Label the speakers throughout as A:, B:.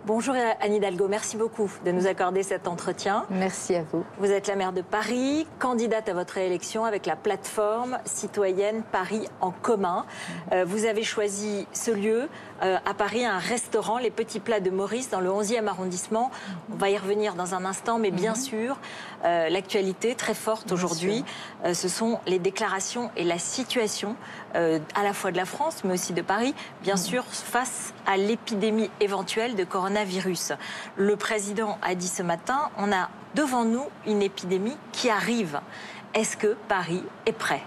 A: Bonjour Anne Hidalgo, merci beaucoup de nous accorder cet entretien.
B: Merci à vous.
A: Vous êtes la maire de Paris, candidate à votre élection avec la plateforme citoyenne Paris en commun. Vous avez choisi ce lieu à Paris, un restaurant, les Petits Plats de Maurice, dans le 11e arrondissement. On va y revenir dans un instant, mais bien sûr, l'actualité très forte aujourd'hui, ce sont les déclarations et la situation à la fois de la France, mais aussi de Paris, bien sûr, face à l'épidémie éventuelle de coronavirus. Le président a dit ce matin, on a devant nous une épidémie qui arrive. Est-ce que Paris est prêt ?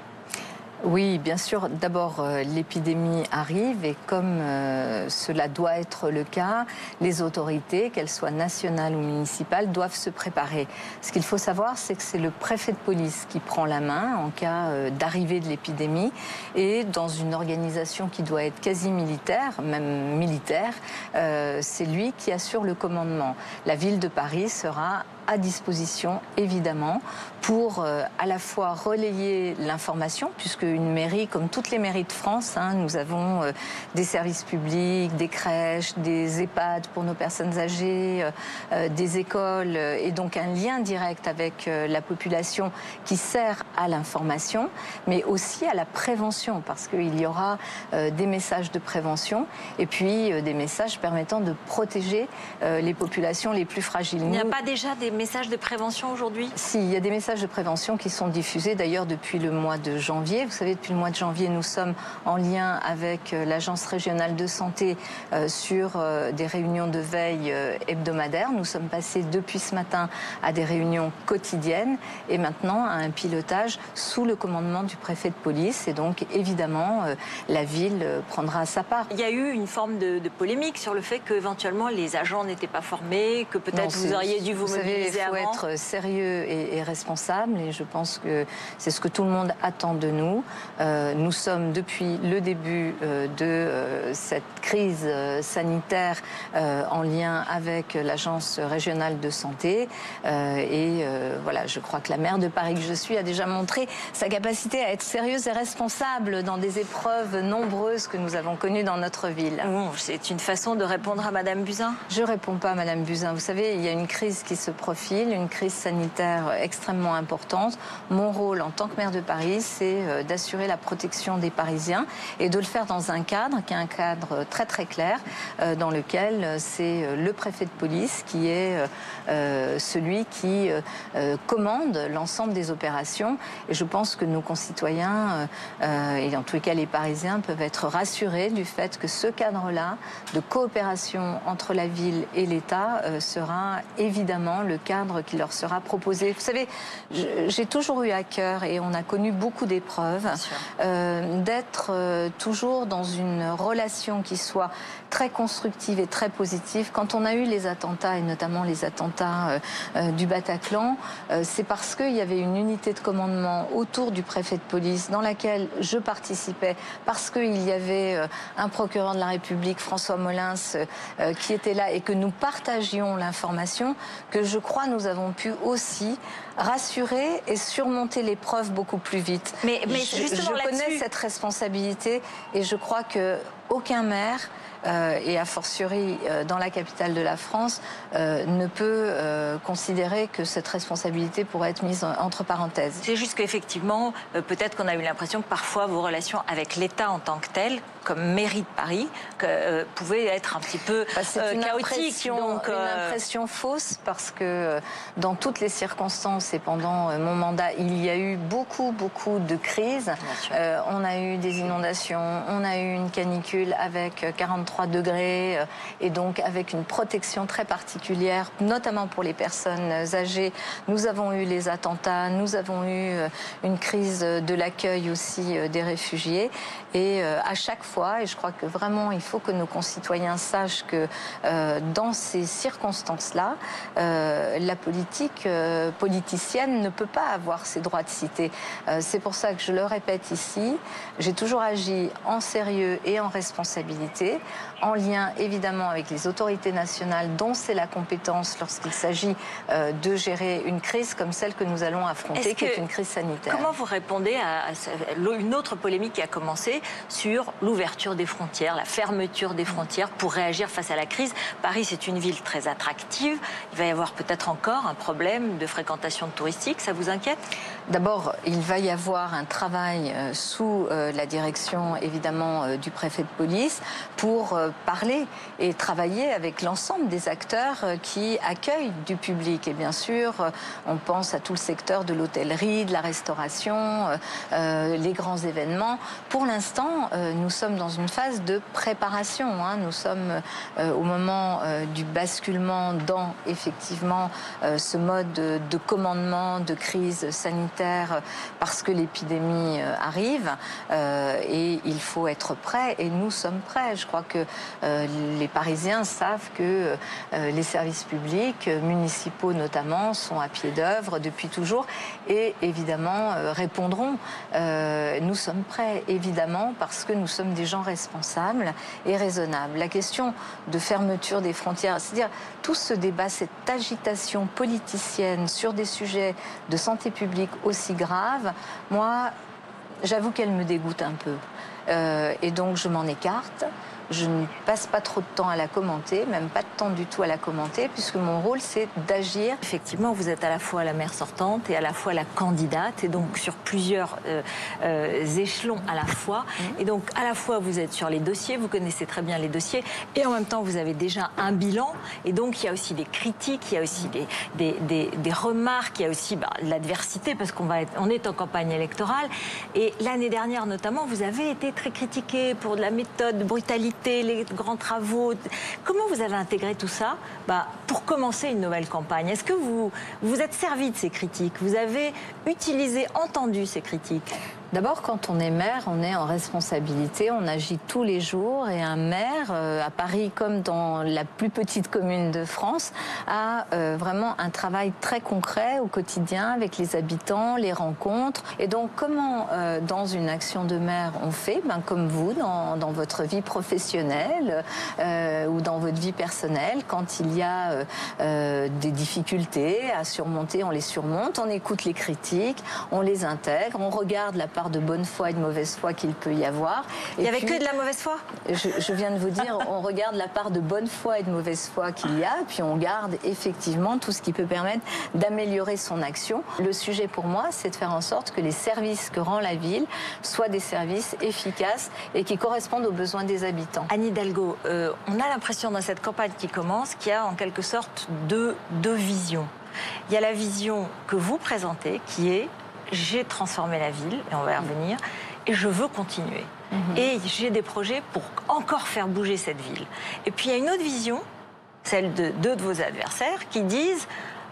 B: Oui, bien sûr. D'abord, l'épidémie arrive et comme cela doit être le cas, les autorités, qu'elles soient nationales ou municipales, doivent se préparer. Ce qu'il faut savoir, c'est que c'est le préfet de police qui prend la main en cas d'arrivée de l'épidémie et dans une organisation qui doit être quasi militaire, même militaire, c'est lui qui assure le commandement. La ville de Paris sera à disposition, évidemment, pour à la fois relayer l'information, puisque une mairie, comme toutes les mairies de France, nous avons des services publics, des crèches, des EHPAD pour nos personnes âgées, des écoles, et donc un lien direct avec la population qui sert à l'information, mais aussi à la prévention, parce qu'il y aura des messages de prévention et puis des messages permettant de protéger les populations les plus fragiles.
A: Il n'y a pas déjà des messages de prévention aujourd'hui ?
B: Si, il y a des messages de prévention qui sont diffusés d'ailleurs depuis le mois de janvier. Vous savez, depuis le mois de janvier, nous sommes en lien avec l'Agence régionale de santé sur des réunions de veille hebdomadaires. Nous sommes passés depuis ce matin à des réunions quotidiennes et maintenant à un pilotage sous le commandement du préfet de police. Et donc, évidemment, la ville prendra sa part.
A: Il y a eu une forme de polémique sur le fait qu'éventuellement les agents n'étaient pas formés, que peut-être vous auriez dû vous mobiliser avant.
B: Il faut être sérieux et responsable et je pense que c'est ce que tout le monde attend de nous. Nous sommes depuis le début de cette crise sanitaire en lien avec l'Agence régionale de santé et voilà, je crois que la maire de Paris que je suis a déjà montré sa capacité à être sérieuse et responsable dans des épreuves nombreuses que nous avons connues dans notre ville.
A: C'est une façon de répondre à Madame Buzyn ?
B: Je ne réponds pas à Madame Buzyn. Vous savez, il y a une crise qui se profile, une crise sanitaire extrêmement importante. Mon rôle en tant que maire de Paris, c'est d'assurer la protection des Parisiens et de le faire dans un cadre qui est un cadre très très clair, dans lequel c'est le préfet de police qui est celui qui commande l'ensemble des opérations. Et je pense que nos concitoyens, et en tous les cas les Parisiens, peuvent être rassurés du fait que ce cadre-là de coopération entre la ville et l'État sera évidemment le cadre qui leur sera proposé. Vous savez, j'ai toujours eu à cœur, et on a connu beaucoup d'épreuves, d'être toujours dans une relation qui soit très constructive et très positive. Quand on a eu les attentats, et notamment les attentats du Bataclan, c'est parce qu'il y avait une unité de commandement autour du préfet de police dans laquelle je participais, parce qu'il y avait un procureur de la République, François Molins, qui était là et que nous partagions l'information, que je crois nous avons pu aussi rassurer et surmonter l'épreuve beaucoup plus vite.
A: Mais justement,
B: je connais cette responsabilité et je crois que aucun maire, et a fortiori dans la capitale de la France, ne peut considérer que cette responsabilité pourrait être mise entre parenthèses.
A: C'est juste qu'effectivement, peut-être qu'on a eu l'impression que parfois vos relations avec l'État en tant que tel, comme mairie de Paris, pouvaient être un petit peu chaotiques.
B: Donc, une impression fausse, parce que dans toutes les circonstances et pendant mon mandat, il y a eu beaucoup de crises. On a eu des inondations, on a eu une canicule avec 43 degrés et donc avec une protection très particulière, notamment pour les personnes âgées. Nous avons eu les attentats, nous avons eu une crise de l'accueil aussi des réfugiés et à chaque fois, et je crois que vraiment il faut que nos concitoyens sachent que dans ces circonstances-là, la politique politicienne ne peut pas avoir ces droits de cité. C'est pour ça que je le répète ici, j'ai toujours agi en sérieux et en responsabilité, en lien évidemment avec les autorités nationales dont c'est la compétence lorsqu'il s'agit de gérer une crise comme celle que nous allons affronter, qui est une crise sanitaire.
A: Comment vous répondez à une autre polémique qui a commencé sur l'ouverture des frontières, la fermeture des frontières pour réagir face à la crise? Paris, c'est une ville très attractive. Il va y avoir peut-être encore un problème de fréquentation touristique. Ça vous inquiète?
B: D'abord, il va y avoir un travail sous la direction, évidemment, du préfet de police pour parler et travailler avec l'ensemble des acteurs qui accueillent du public. Et bien sûr, on pense à tout le secteur de l'hôtellerie, de la restauration, les grands événements. Pour l'instant, nous sommes dans une phase de préparation. Nous sommes au moment du basculement dans, effectivement, ce mode de commandement, de crise sanitaire, parce que l'épidémie arrive et il faut être prêt, et nous sommes prêts. Je crois que les Parisiens savent que les services publics, municipaux notamment, sont à pied d'œuvre depuis toujours et évidemment répondront. Nous sommes prêts, évidemment, parce que nous sommes des gens responsables et raisonnables. La question de fermeture des frontières, c'est-à-dire tout ce débat, cette agitation politicienne sur des sujets de santé publique aussi graves, moi, j'avoue qu'elle me dégoûte un peu. Et donc je m'en écarte. Je ne passe pas trop de temps à la commenter, même pas de temps du tout à la commenter, puisque mon rôle, c'est d'agir.
A: Effectivement, vous êtes à la fois la maire sortante et à la fois la candidate, et donc sur plusieurs échelons à la fois. Et donc, à la fois, vous êtes sur les dossiers, vous connaissez très bien les dossiers, et en même temps, vous avez déjà un bilan. Et donc, il y a aussi des critiques, il y a aussi des remarques, il y a aussi l'adversité, parce qu'on est en campagne électorale. Et l'année dernière, notamment, vous avez été très critiqué pour de la méthode, brutalité, les grands travaux. Comment vous avez intégré tout ça pour commencer une nouvelle campagne? Est-ce que vous vous êtes servi de ces critiques? Vous avez utilisé, entendu ces critiques?
B: D'abord, quand on est maire, on est en responsabilité, on agit tous les jours, et un maire, à Paris comme dans la plus petite commune de France, a vraiment un travail très concret au quotidien avec les habitants, les rencontres. Et donc, comment dans une action de maire on fait? Comme vous, dans votre vie professionnelle ou dans votre vie personnelle, quand il y a des difficultés à surmonter, on les surmonte, on écoute les critiques, on les intègre, on regarde la part de bonne foi et de mauvaise foi qu'il peut y avoir.
A: Il n'y avait que de la mauvaise foi?
B: Je viens de vous dire, on regarde la part de bonne foi et de mauvaise foi qu'il y a, puis on garde effectivement tout ce qui peut permettre d'améliorer son action. Le sujet pour moi, c'est de faire en sorte que les services que rend la ville soient des services efficaces et qui correspondent aux besoins des habitants.
A: Anne Hidalgo, on a l'impression dans cette campagne qui commence qu'il y a en quelque sorte deux visions. Il y a la vision que vous présentez qui est: j'ai transformé la ville, et on va y revenir, et je veux continuer. Et j'ai des projets pour encore faire bouger cette ville. Et puis il y a une autre vision, celle de deux de vos adversaires, qui disent: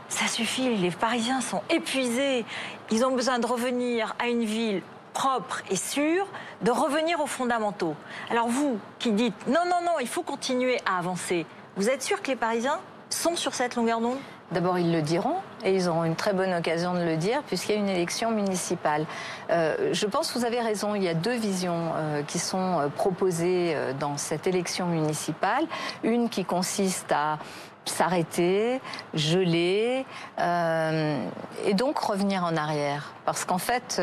A: ça suffit, les Parisiens sont épuisés, ils ont besoin de revenir à une ville propre et sûre, de revenir aux fondamentaux. Alors vous, qui dites non, il faut continuer à avancer, vous êtes sûr que les Parisiens sont sur cette longueur d'onde?
B: D'abord, ils le diront, et ils auront une très bonne occasion de le dire, puisqu'il y a une élection municipale. Je pense que vous avez raison, il y a deux visions qui sont proposées dans cette élection municipale. Une qui consiste à s'arrêter, geler, et donc revenir en arrière. Parce qu'en fait,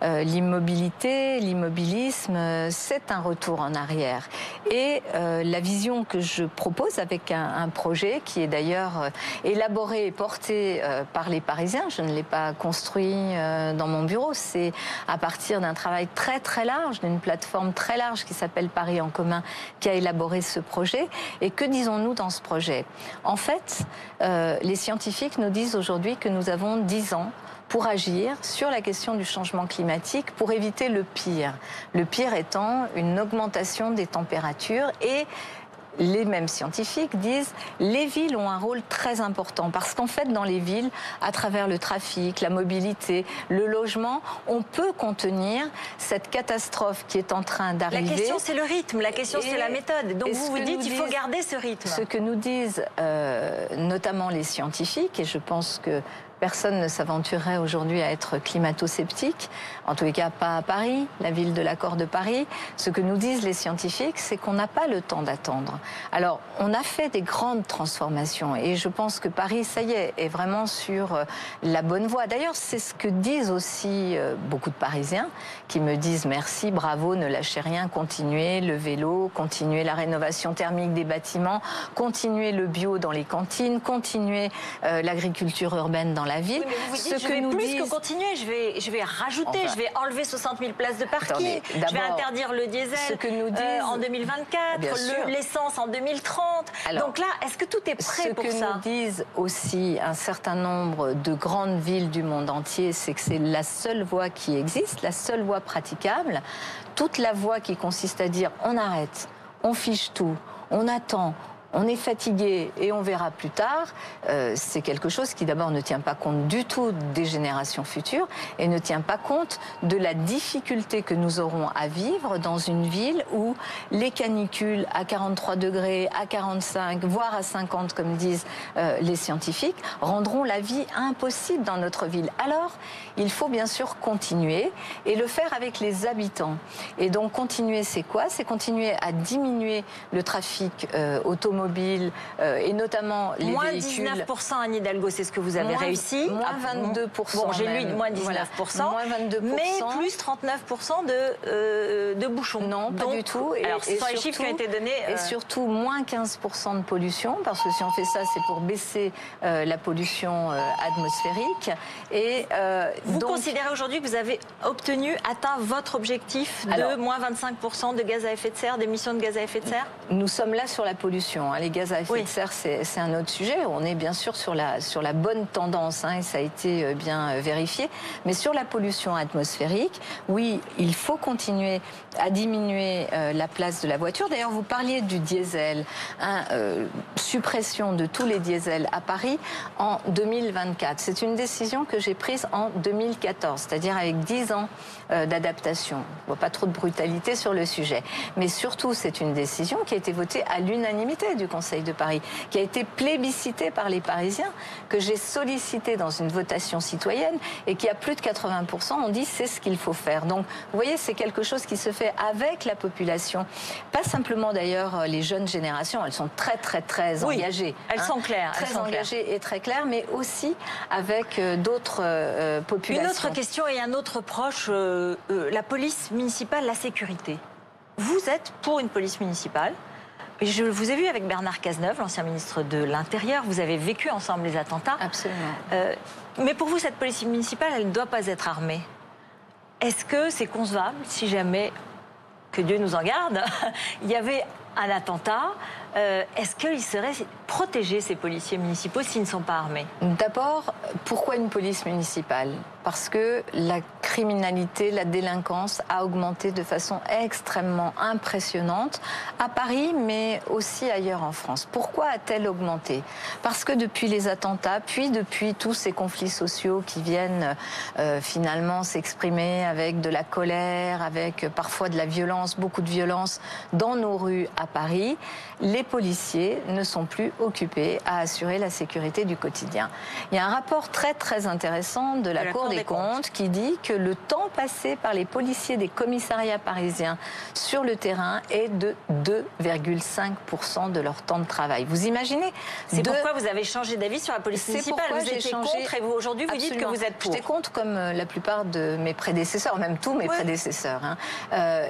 B: l'immobilité, l'immobilisme, c'est un retour en arrière. Et la vision que je propose avec un projet qui est d'ailleurs élaboré et porté par les Parisiens, je ne l'ai pas construit dans mon bureau, c'est à partir d'un travail très très large, d'une plateforme très large qui s'appelle Paris en commun, qui a élaboré ce projet. Et que disons-nous dans ce projet? En fait, les scientifiques nous disent aujourd'hui que nous avons 10 ans pour agir sur la question du changement climatique, pour éviter le pire. Le pire étant une augmentation des températures et les mêmes scientifiques disent les villes ont un rôle très important parce qu'en fait, dans les villes, à travers le trafic, la mobilité, le logement, on peut contenir cette catastrophe qui est en train d'arriver.
A: La question, c'est le rythme, la question, c'est la méthode. Donc vous vous dites qu'il faut garder ce rythme.
B: Ce que nous disent notamment les scientifiques, et je pense que personne ne s'aventurerait aujourd'hui à être climato-sceptique, en tous les cas pas à Paris, la ville de l'accord de Paris. Ce que nous disent les scientifiques, c'est qu'on n'a pas le temps d'attendre. Alors, on a fait des grandes transformations et je pense que Paris, ça y est vraiment sur la bonne voie. D'ailleurs, c'est ce que disent aussi beaucoup de Parisiens qui me disent merci, bravo, ne lâchez rien, continuez le vélo, continuez la rénovation thermique des bâtiments, continuez le bio dans les cantines, continuez l'agriculture urbaine dans la ville.
A: Oui, mais vous dites, je vais plus que continuer, je vais rajouter, je vais enlever 60 000 places de parking, je vais interdire le diesel en 2024, l'essence en 2030. Alors, donc là, est-ce que tout est prêt pour ça?
B: Ce que nous disent aussi un certain nombre de grandes villes du monde entier, c'est que c'est la seule voie qui existe, la seule voie praticable. Toute la voie qui consiste à dire on arrête, on fiche tout, on attend, on est fatigué et on verra plus tard, c'est quelque chose qui d'abord ne tient pas compte du tout des générations futures et ne tient pas compte de la difficulté que nous aurons à vivre dans une ville où les canicules à 43 degrés, à 45, voire à 50, comme disent les scientifiques, rendront la vie impossible dans notre ville. Alors, il faut bien sûr continuer et le faire avec les habitants. Et donc continuer, c'est quoi? C'est continuer à diminuer le trafic automobile et notamment les
A: moins
B: véhicules.
A: Moins 19% Anne Hidalgo, c'est ce que vous avez réussi.
B: Moins 22%.
A: Bon, j'ai lu moins 19%,
B: moins 22%.
A: Mais plus 39% de bouchons.
B: Non, pas du tout.
A: Alors, ce sont les chiffres qui ont été donnés.
B: Et surtout, moins 15% de pollution, parce que si on fait ça, c'est pour baisser la pollution atmosphérique. Et
A: vous considérez aujourd'hui que vous avez atteint votre objectif de moins 25% de gaz à effet de serre, d'émissions de gaz à effet de serre?
B: Nous sommes là sur la pollution. Les gaz à effet de serre, c'est un autre sujet. On est bien sûr sur la bonne tendance, et ça a été bien vérifié. Mais sur la pollution atmosphérique, oui, il faut continuer à diminuer la place de la voiture. D'ailleurs, vous parliez du diesel. Suppression de tous les diesels à Paris en 2024. C'est une décision que j'ai prise en 2014, c'est-à-dire avec 10 ans d'adaptation. Je ne vois pas trop de brutalité sur le sujet. Mais surtout, c'est une décision qui a été votée à l'unanimité du Conseil de Paris, qui a été plébiscitée par les Parisiens, que j'ai sollicité dans une votation citoyenne et qui, à plus de 80%, ont dit c'est ce qu'il faut faire. Donc, vous voyez, c'est quelque chose qui se fait avec la population. Pas simplement, d'ailleurs, les jeunes générations, elles sont très, très, très engagées.
A: Elles sont claires.
B: Très engagées et très claires, mais aussi avec d'autres populations.
A: Une autre question et un autre proche, la police municipale, la sécurité. Vous êtes pour une police municipale. Je vous ai vu avec Bernard Cazeneuve, l'ancien ministre de l'Intérieur. Vous avez vécu ensemble les attentats.
B: Absolument.
A: Mais pour vous, cette police municipale, elle ne doit pas être armée. Est-ce que c'est concevable, si jamais, que Dieu nous en garde, il y avait un attentat, est-ce qu'ils seraient protégés, ces policiers municipaux, s'ils ne sont pas armés?
B: D'abord, pourquoi une police municipale? Parce que la criminalité, la délinquance a augmenté de façon extrêmement impressionnante à Paris, mais aussi ailleurs en France. Pourquoi a-t-elle augmenté? Parce que depuis les attentats, puis depuis tous ces conflits sociaux qui viennent finalement s'exprimer avec de la colère, avec parfois de la violence, beaucoup de violence dans nos rues à Paris, les policiers ne sont plus occupés à assurer la sécurité du quotidien. Il y a un rapport très très intéressant de la Cour des comptes qui dit que le temps passé par les policiers des commissariats parisiens sur le terrain est de 2,5% de leur temps de travail. Vous imaginez?
A: C'est pourquoi vous avez changé d'avis sur la police municipale. Vous étiez contre et vous aujourd'hui vous dites que vous êtes pour.
B: J'étais contre comme la plupart de mes prédécesseurs, même tous mes prédécesseurs.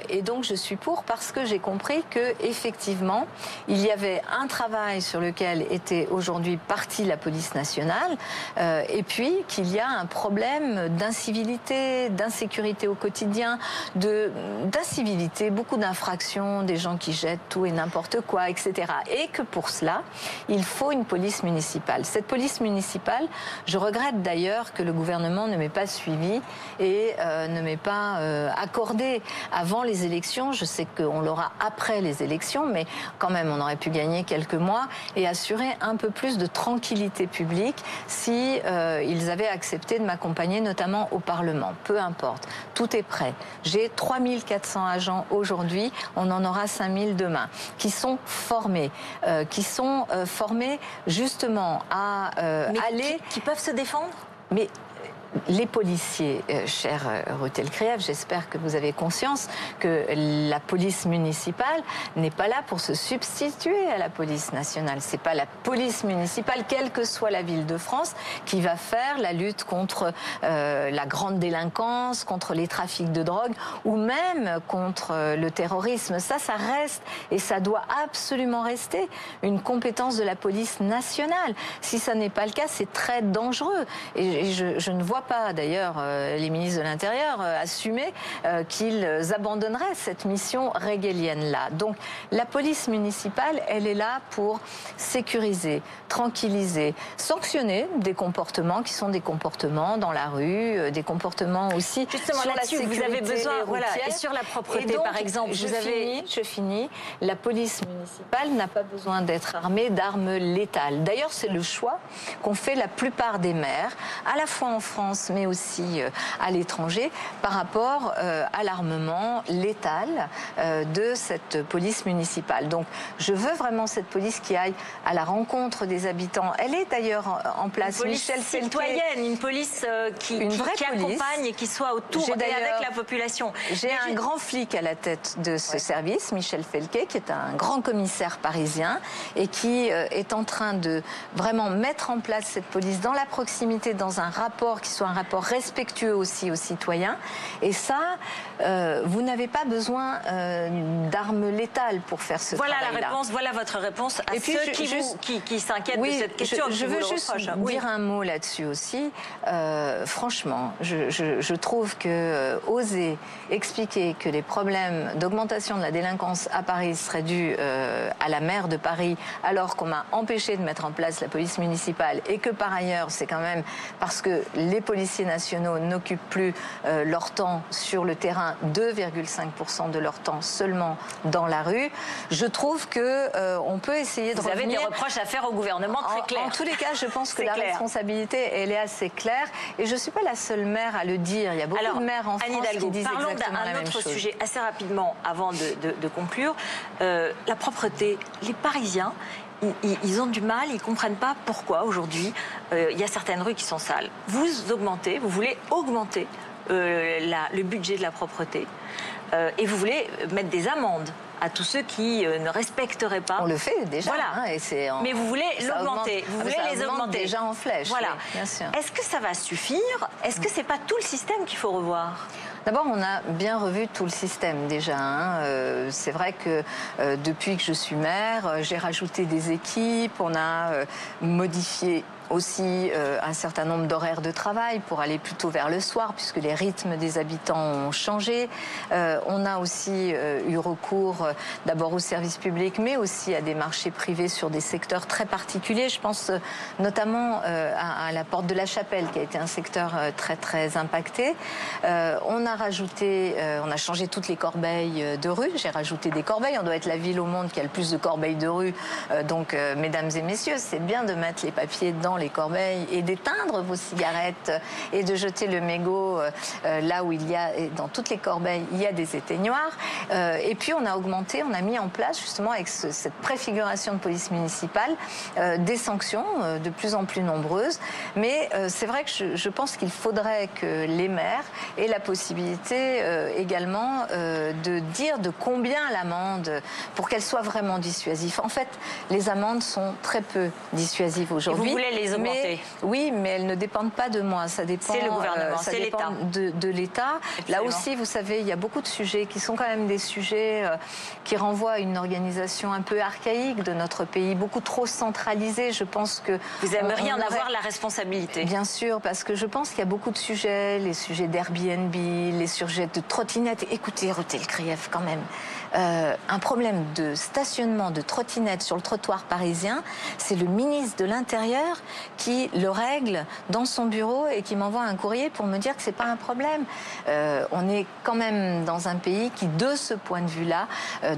B: Et donc je suis pour parce que j'ai compris que effectivement il y avait un travail sur lequel était aujourd'hui partie la police nationale et puis qu'il y a un problème d'incivilité, d'insécurité au quotidien, d'incivilité, beaucoup d'infractions, des gens qui jettent tout et n'importe quoi, etc. Et que pour cela, il faut une police municipale. Cette police municipale, je regrette d'ailleurs que le gouvernement ne m'ait pas suivi et ne m'ait pas accordé avant les élections. Je sais qu'on l'aura après les élections. mission, mais quand même, on aurait pu gagner quelques mois et assurer un peu plus de tranquillité publique si ils avaient accepté de m'accompagner, notamment au Parlement. Peu importe, tout est prêt. J'ai 3400 agents aujourd'hui, on en aura 5000 demain, qui sont formés, justement à aller...
A: Qui peuvent se défendre?
B: Mais les policiers, cher Ruth Elkrieff, j'espère que vous avez conscience que la police municipale n'est pas là pour se substituer à la police nationale. C'est pas la police municipale, quelle que soit la ville de France, qui va faire la lutte contre la grande délinquance, contre les trafics de drogue ou même contre le terrorisme. Ça reste et ça doit absolument rester une compétence de la police nationale. Si ça n'est pas le cas, c'est très dangereux. Et je ne vois pas d'ailleurs les ministres de l'Intérieur assumer qu'ils abandonneraient cette mission régalienne-là. Donc la police municipale, elle est là pour sécuriser, tranquilliser, sanctionner des comportements qui sont des comportements dans la rue, des comportements aussi
A: justement
B: sur la sécurité
A: vous avez besoin,
B: routière.
A: et sur la propreté
B: et donc,
A: par exemple.
B: Je finis. La police municipale n'a pas besoin d'être armée d'armes létales. D'ailleurs, c'est le choix qu'ont fait la plupart des maires, à la fois en France mais aussi à l'étranger, par rapport à l'armement létal de cette police municipale. Donc je veux vraiment cette police qui aille à la rencontre des habitants. Elle est d'ailleurs en place.
A: Une police citoyenne, une police qui accompagne et qui soit autour et avec la population.
B: J'ai un grand flic à la tête de ce service, Michel Felquet, qui est un grand commissaire parisien et qui est en train de vraiment mettre en place cette police dans la proximité, dans un rapport qui soit un rapport respectueux aussi aux citoyens. Et ça, vous n'avez pas besoin d'armes létales pour faire ce travail-là.
A: Voilà la réponse, voilà votre réponse à ceux qui s'inquiètent de cette question.
B: Je veux juste dire un mot là-dessus aussi. Franchement, je trouve que oser expliquer que les problèmes d'augmentation de la délinquance à Paris seraient dus à la maire de Paris, alors qu'on m'a empêché de mettre en place la police municipale et que par ailleurs, c'est quand même parce que les policiers nationaux n'occupent plus leur temps sur le terrain, 2,5% de leur temps seulement dans la rue. Je trouve que on peut essayer de revenir...
A: Vous avez des reproches à faire au gouvernement très clairs.
B: En tous les cas, je pense que la responsabilité, elle est assez claire. Et je ne suis pas la seule maire à le dire. Il y a beaucoup de maires en France qui disent exactement la même chose.
A: Parlons d'un autre sujet assez rapidement avant de conclure. La propreté. Les Parisiens, ils ont du mal, ils ne comprennent pas pourquoi aujourd'hui il y a certaines rues qui sont sales. Vous voulez augmenter le budget de la propreté et vous voulez mettre des amendes à tous ceux qui ne respecteraient pas.
B: On le fait déjà.
A: Voilà. Mais vous voulez l'augmenter. Vous voulez les augmenter
B: déjà en flèche.
A: Voilà.
B: Oui, bien sûr.
A: Est-ce que ça va suffire? Est-ce que c'est pas tout le système qu'il faut revoir?
B: D'abord, on a bien revu tout le système déjà. C'est vrai que depuis que je suis maire, j'ai rajouté des équipes, on a modifié aussi un certain nombre d'horaires de travail pour aller plutôt vers le soir, puisque les rythmes des habitants ont changé. On a aussi eu recours d'abord aux services publics, mais aussi à des marchés privés sur des secteurs très particuliers. Je pense notamment à la Porte de la Chapelle, qui a été un secteur très très impacté. On a changé toutes les corbeilles de rue. J'ai rajouté des corbeilles. On doit être la ville au monde qui a le plus de corbeilles de rue. Donc, mesdames et messieurs, c'est bien de mettre les papiers dans les corbeilles et d'éteindre vos cigarettes et de jeter le mégot là où il y a, dans toutes les corbeilles, il y a des éteignoirs. Et puis on a mis en place justement avec cette préfiguration de police municipale des sanctions de plus en plus nombreuses. Mais c'est vrai que je pense qu'il faudrait que les maires aient la possibilité également de dire de combien l'amende pour qu'elle soit vraiment dissuasive. En fait, les amendes sont très peu dissuasives aujourd'hui.
A: Vous voulez les augmenter?
B: Oui, mais elles ne dépendent pas de moi. Ça dépend.
A: C'est le gouvernement, c'est l'État.
B: De l'État. Là aussi, vous savez, il y a beaucoup de sujets qui sont quand même des sujets qui renvoient à une organisation un peu archaïque de notre pays, beaucoup trop centralisée. Je pense que
A: vous aimeriez en avoir la responsabilité.
B: Bien sûr, parce que je pense qu'il y a beaucoup de sujets, les sujets d'Airbnb, les sujets de trottinettes. Écoutez, Ruth Elkrieff, quand même. Un problème de stationnement de trottinettes sur le trottoir parisien, c'est le ministre de l'Intérieur qui le règle dans son bureau et qui m'envoie un courrier pour me dire que c'est pas un problème. On est quand même dans un pays qui, de ce point de vue-là,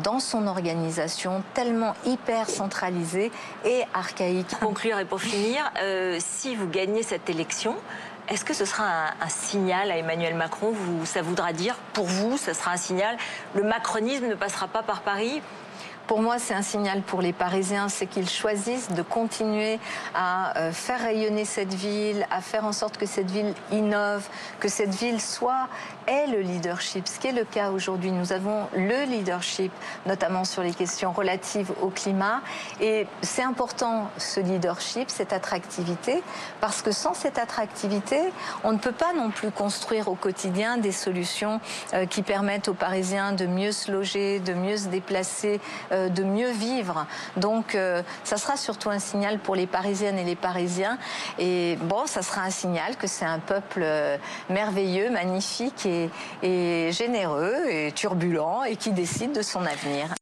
B: dans son organisation tellement hyper centralisée et archaïque.
A: Pour conclure et pour finir, si vous gagnez cette élection, est-ce que ce sera un signal à Emmanuel Macron? Ça voudra dire, pour vous, ça sera un signal, le macronisme ne passera pas par Paris?
B: Pour moi, c'est un signal pour les Parisiens, c'est qu'ils choisissent de continuer à faire rayonner cette ville, à faire en sorte que cette ville innove, que cette ville ait le leadership, ce qui est le cas aujourd'hui. Nous avons le leadership, notamment sur les questions relatives au climat. Et c'est important, ce leadership, cette attractivité, parce que sans cette attractivité, on ne peut pas non plus construire au quotidien des solutions qui permettent aux Parisiens de mieux se loger, de mieux se déplacer, de mieux vivre. Donc, ça sera surtout un signal pour les Parisiennes et les Parisiens. Et bon, ça sera un signal que c'est un peuple merveilleux, magnifique et généreux et turbulent et qui décide de son avenir.